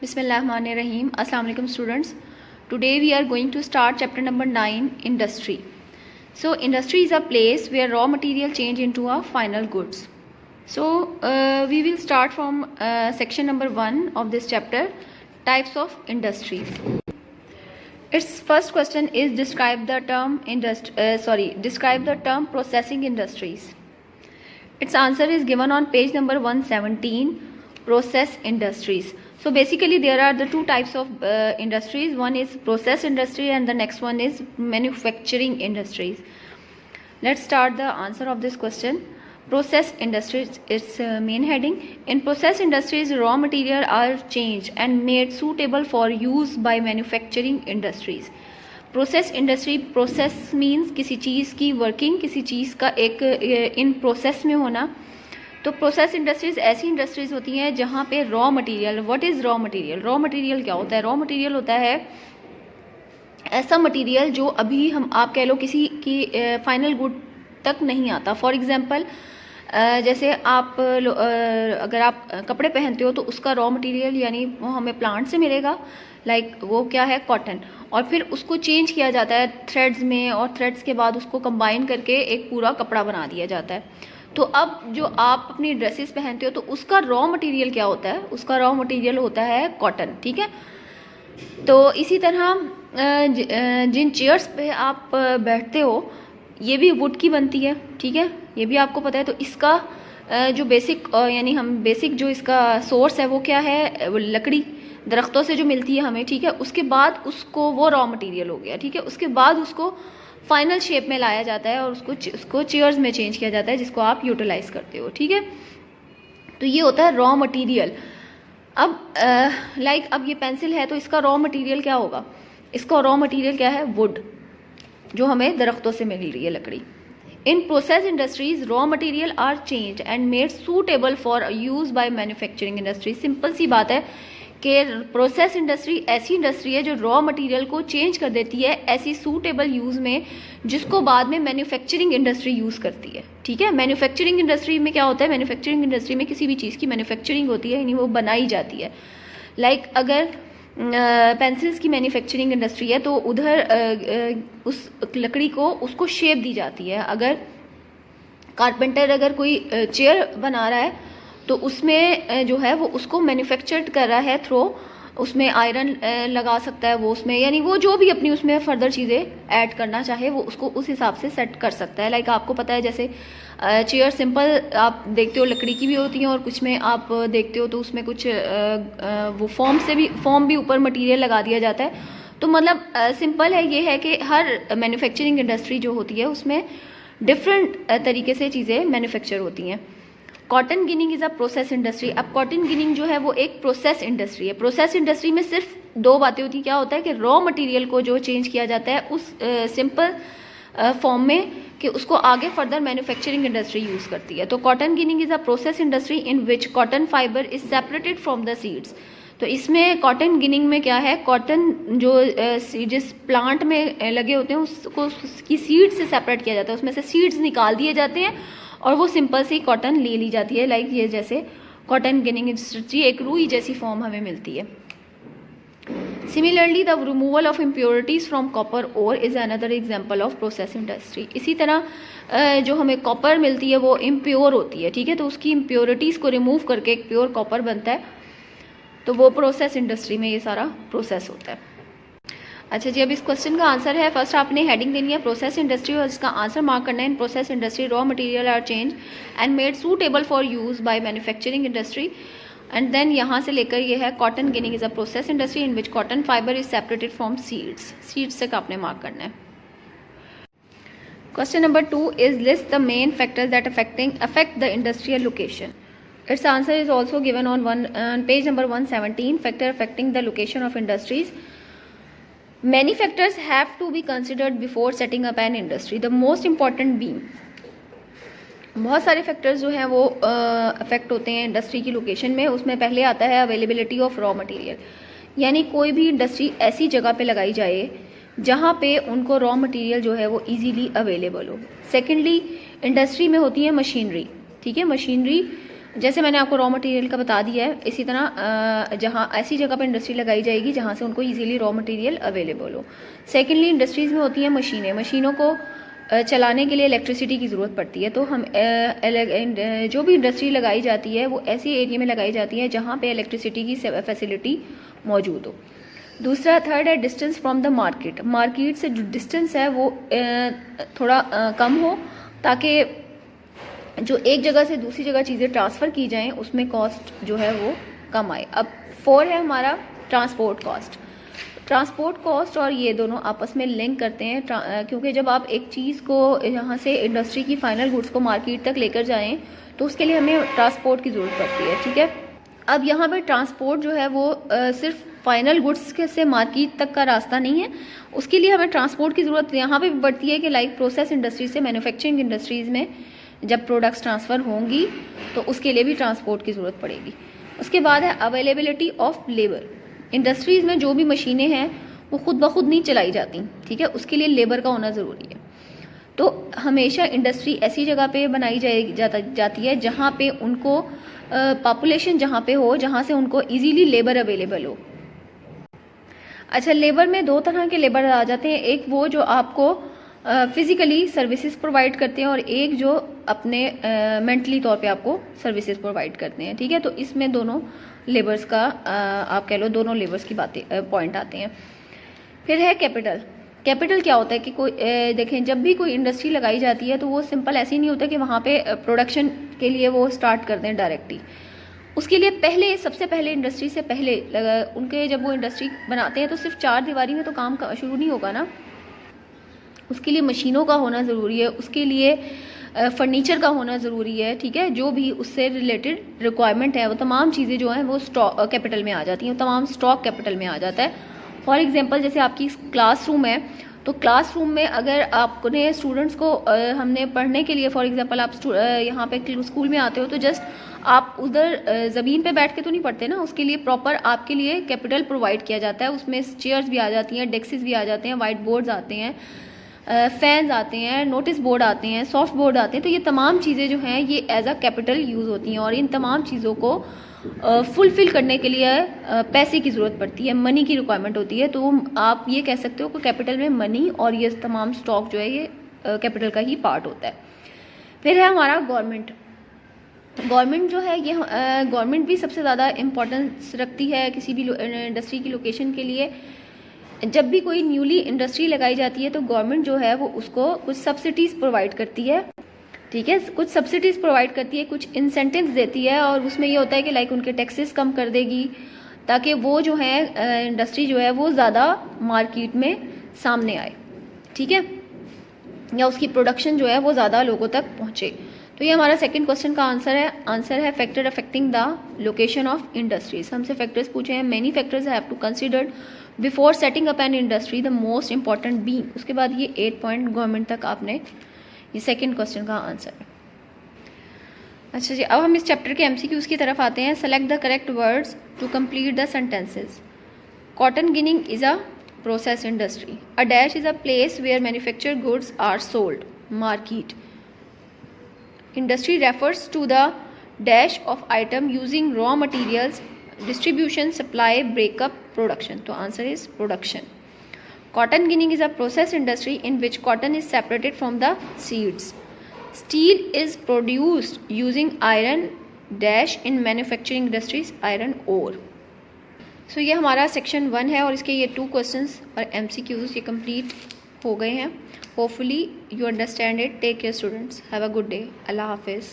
Bismillahirrahmanirrahim. Assalamu alaikum students. Today we are going to start chapter number 9, industry. So industry is a place where raw material change into a final goods. So we will start from section number 1 of this chapter, types of industries. Its first question is describe the term processing industries. Its answer is given on page number 117, process industries. So basically there are the two types of industries. One is process industry and the next one is manufacturing industries. Let's start the answer of this question. Process industries, its main heading. In process industries, raw material are changed and made suitable for use by manufacturing industries. Process industry, process means किसी चीज़ की working, किसी चीज़ का एक in process में होना. तो process industries ऐसी industries होती हैं जहाँ पे raw material. What is raw material? Raw material क्या होता है? रॉ मटेरियल होता है ऐसा मटेरियल जो अभी आप कह लो किसी की फाइनल गुड तक नहीं आता. फॉर एग्जांपल जैसे आप अगर आप कपड़े पहनते हो तो उसका रॉ मटेरियल यानी वो हमें प्लांट से मिलेगा. वो क्या है? कॉटन. और फिर उसको चेंज किया जाता है थ्रेड्स में और थ्रेड्स के बाद उसको कंबाइन करके एक पूरा कपड़ा बना दिया जाता है. तो अब जो आप अपनी ड्रेसेस पहनते हो तो उसका रॉ मटेरियल क्या होता है? उसका रॉ मटेरियल होता है कॉटन. ठीक है. तो इसी तरह जिन चेयर्स पे आप बैठते हो ये भी वुड की बनती है. ठीक है, ये भी आपको पता है. तो इसका जो बेसिक यानी हम बेसिक जो इसका सोर्स है वो क्या है? वो लकड़ी दरख्तों से जो मिलती है हमें. ठीक है, उसके बाद उसको वो रॉ मटेरियल हो गया. ठीक है, उसके बाद उसको फाइनल शेप में लाया जाता है और उसको चेयर्स में चेंज किया जाता है जिसको आप यूटिलाइज करते हो. ठीक है, तो ये होता है रॉ मटेरियल. अब अब ये पेंसिल है तो इसका रॉ मटेरियल क्या होगा? इसका रॉ मटेरियल क्या है? वुड, जो हमें दरख्तों से मिल रही है लकड़ी. In process industries raw material are change and made suitable for use by manufacturing industry. Simple सी बात है कि प्रोसेस इंडस्ट्री ऐसी इंडस्ट्री है जो रॉ मटेरियल को चेंज कर देती है ऐसी सूटेबल यूज़ में जिसको बाद में मैन्युफैक्चरिंग इंडस्ट्री यूज़ करती है. ठीक है, मैन्युफैक्चरिंग इंडस्ट्री में क्या होता है? मैन्युफैक्चरिंग इंडस्ट्री में किसी भी चीज़ की मैन्युफैक्चरिंग होती है यानी वो बनाई जाती है. अगर पेंसिल्स की मैन्युफैक्चरिंग इंडस्ट्री है तो उधर उस लकड़ी को उसको शेप दी जाती है. अगर कारपेंटर अगर कोई चेयर बना रहा है तो उसमें जो है वो उसको मैन्युफैक्चर्ड कर रहा है थ्रो, उसमें आयरन लगा सकता है वो उसमें, यानी वो जो भी अपनी उसमें फर्दर चीज़ें ऐड करना चाहे वो उसको उस हिसाब से सेट कर सकता है. आपको पता है जैसे चेयर सिंपल आप देखते हो लकड़ी की भी होती हैं और कुछ में आप देखते हो तो उसमें कुछ वो फॉर्म भी ऊपर मटेरियल लगा दिया जाता है. तो मतलब सिंपल है ये है कि हर मैन्युफैक्चरिंग इंडस्ट्री जो होती है उसमें डिफरेंट तरीके से चीज़ें मैन्युफैक्चर होती हैं. Cotton ginning is a process industry. अब कॉटन गिनिंग जो है वो एक प्रोसेस इंडस्ट्री है. प्रोसेस इंडस्ट्री में सिर्फ दो बातें होती हैं. क्या होता है कि रॉ मटेरियल को जो चेंज किया जाता है उस सिंपल फॉर्म में कि उसको आगे फर्दर मैन्युफैक्चरिंग इंडस्ट्री यूज़ करती है. तो cotton ginning is a process industry in which cotton fibre is separated from the seeds. तो इसमें कॉटन गिनिंग में क्या है? कॉटन जो जिस प्लांट में लगे होते हैं उसको उसकी सीड से सेपरेट किया जाता है, उसमें से सीड्स निकाल दिए जाते हैं और वो सिंपल सी कॉटन ले ली जाती है. ये जैसे कॉटन गिनिंग इंडस्ट्री एक रुई जैसी फॉर्म हमें मिलती है. Similarly the removal of impurities from copper ore is another example of process industry. इसी तरह जो हमें कॉपर मिलती है वो इम्प्योर होती है. ठीक है, तो उसकी इम्प्योरिटीज़ को रिमूव करके एक प्योर कॉपर बनता है. तो वो प्रोसेस इंडस्ट्री में ये सारा प्रोसेस होता है. अच्छा जी, अब इस क्वेश्चन का आंसर है. फर्स्ट आपने हेडिंग देनी है प्रोसेस इंडस्ट्री और इसका आंसर मार्क करना है. In process industry raw material are change and made suitable for use by manufacturing industry. And then यहाँ से लेकर ये है cotton ginning is a process industry in which cotton fibre is separated from seeds. Seeds तक आपने mark करना है. Question number 2 is list the main factors that affect the industrial location. Its answer is also given on page number 117, factor affecting the location of industries. Many factors have to be considered before setting up an industry. The most important being, बहुत सारे factors जो हैं वो affect होते हैं industry की location में. उसमें पहले आता है अवेलेबिलिटी ऑफ रॉ मटेरियल, यानी कोई भी इंडस्ट्री ऐसी जगह पे लगाई जाए जहाँ पे उनको रॉ मटेरियल जो है वो इजीली अवेलेबल हो. सेकेंडली इंडस्ट्री में होती है मशीनरी. ठीक है, मशीनरी जैसे मैंने आपको रॉ मटेरियल का बता दिया है, इसी तरह जहाँ ऐसी जगह पर इंडस्ट्री लगाई जाएगी जहाँ से उनको इजीली रॉ मटेरियल अवेलेबल हो। सेकेंडली, इंडस्ट्रीज़ में होती हैं मशीनें। मशीनों को चलाने के लिए इलेक्ट्रिसिटी की ज़रूरत पड़ती है। तो हम जो भी इंडस्ट्री लगाई जाती है वो ऐसी एरिया में लगाई जाती है जहाँ पे इलेक्ट्रिसिटी की फैसिलिटी मौजूद हो। दूसरा, थर्ड है distance from the market. Market से जो डिस्टेंस है वो थोड़ा कम हो, ताकि जो एक जगह से दूसरी जगह चीज़ें ट्रांसफ़र की जाएं उसमें कॉस्ट जो है वो कम आए। अब 4 है हमारा ट्रांसपोर्ट कॉस्ट। ट्रांसपोर्ट कॉस्ट और ये दोनों आपस में लिंक करते हैं, क्योंकि जब आप एक चीज़ को यहाँ से इंडस्ट्री की फाइनल गुड्स को मार्केट तक लेकर जाएं तो उसके लिए हमें ट्रांसपोर्ट की ज़रूरत पड़ती है, ठीक है। अब यहाँ पे ट्रांसपोर्ट जो है वो सिर्फ फाइनल गुड्स से मार्केट तक का रास्ता नहीं है, उसके लिए हमें ट्रांसपोर्ट की ज़रूरत यहाँ पे भी पड़ती है कि लाइक प्रोसेस इंडस्ट्री से मैन्युफैक्चरिंग इंडस्ट्रीज़ में जब प्रोडक्ट्स ट्रांसफ़र होंगी तो उसके लिए भी ट्रांसपोर्ट की ज़रूरत पड़ेगी। उसके बाद है अवेलेबिलिटी ऑफ लेबर। इंडस्ट्रीज़ में जो भी मशीनें हैं वो खुद ब खुद नहीं चलाई जाती, ठीक है, उसके लिए लेबर का होना ज़रूरी है। तो हमेशा इंडस्ट्री ऐसी जगह पे बनाई जाती है जहाँ पे उनको पॉपुलेशन जहाँ पे हो, जहाँ से उनको इजीली लेबर अवेलेबल हो। अच्छा, लेबर में 2 तरह के लेबर आ जाते हैं, एक वो जो आपको फिज़िकली सर्विसेज प्रोवाइड करते हैं और एक जो अपने मेंटली तौर पे आपको सर्विसेज प्रोवाइड करते हैं, ठीक है। तो इसमें दोनों लेबर्स का आप कह लो दोनों लेबर्स की बातें पॉइंट आते हैं। फिर है कैपिटल। कैपिटल क्या होता है कि कोई देखें, जब भी कोई इंडस्ट्री लगाई जाती है तो वो सिंपल ऐसे ही नहीं होता कि वहाँ पे प्रोडक्शन के लिए वो स्टार्ट कर दें डायरेक्टली। उसके लिए पहले, सबसे पहले इंडस्ट्री से पहले उनके जब वो इंडस्ट्री बनाते हैं तो सिर्फ 4 दीवारी में तो काम शुरू नहीं होगा ना, उसके लिए मशीनों का होना ज़रूरी है, उसके लिए फर्नीचर का होना ज़रूरी है, ठीक है। जो भी उससे रिलेटेड रिक्वायरमेंट है वो तमाम चीज़ें जो हैं वो स्टॉक कैपिटल में आ जाती हैं, तमाम स्टॉक कैपिटल में आ जाता है। फॉर एग्जांपल, जैसे आपकी क्लासरूम है तो क्लासरूम में अगर आपने स्टूडेंट्स को हमने पढ़ने के लिए, फॉर एग्जांपल आप यहाँ पे स्कूल में आते हो तो जस्ट आप उधर ज़मीन पे बैठ के तो नहीं पढ़ते ना, उसके लिए प्रॉपर आपके लिए कैपिटल प्रोवाइड किया जाता है। उसमें चेयर्स भी आ जाती हैं, डेस्क्स भी आ जाते हैं, वाइट बोर्ड्स आते हैं, फैंस आते हैं, नोटिस बोर्ड आते हैं, सॉफ्ट बोर्ड आते हैं। तो ये तमाम चीज़ें जो हैं ये एज अ कैपिटल यूज़ होती हैं और इन तमाम चीज़ों को फुलफ़िल करने के लिए पैसे की ज़रूरत पड़ती है, मनी की रिक्वायरमेंट होती है। तो आप ये कह सकते हो कि कैपिटल में मनी और ये तमाम स्टॉक जो है ये कैपिटल का ही पार्ट होता है। फिर है हमारा गवर्नमेंट। गवर्नमेंट जो है ये गवर्नमेंट भी सबसे ज़्यादा इम्पोर्टेंस रखती है किसी भी इंडस्ट्री की लोकेशन के लिए। जब भी कोई न्यूली इंडस्ट्री लगाई जाती है तो गवर्नमेंट जो है वो उसको कुछ सब्सिडीज़ प्रोवाइड करती है, ठीक है, कुछ सब्सिडीज़ प्रोवाइड करती है, कुछ इंसेंटिव्स देती है और उसमें ये होता है कि लाइक उनके टैक्सेस कम कर देगी ताकि वो जो है इंडस्ट्री जो है वो ज़्यादा मार्केट में सामने आए, ठीक है, या उसकी प्रोडक्शन जो है वो ज़्यादा लोगों तक पहुँचे। तो ये हमारा सेकंड क्वेश्चन का आंसर है factor affecting the location of industries. हमसे फैक्टर्स पूछे हैं, many factors have to considered before setting up an industry, the most important being. उसके बाद ये 8 पॉइंट गवर्नमेंट तक आपने, ये सेकंड क्वेश्चन का आंसर है। अच्छा जी, अब हम इस चैप्टर के MCQs की तरफ आते हैं। Select the correct words to complete the sentences. Cotton ginning is a process industry. A dash is a place where manufactured goods are sold. Market. Industry refers to the dash of item using raw materials, distribution, supply, breakup, production. So answer is production. Cotton ginning is a process industry in which cotton is separated from the seeds. Steel is produced using iron dash in manufacturing industries, iron ore. So ये हमारा section 1 है और इसके ये 2 questions और MCQs ये complete हो गए हैं। Hopefully you understand it. Take care students. Have a good day. Allah Hafiz.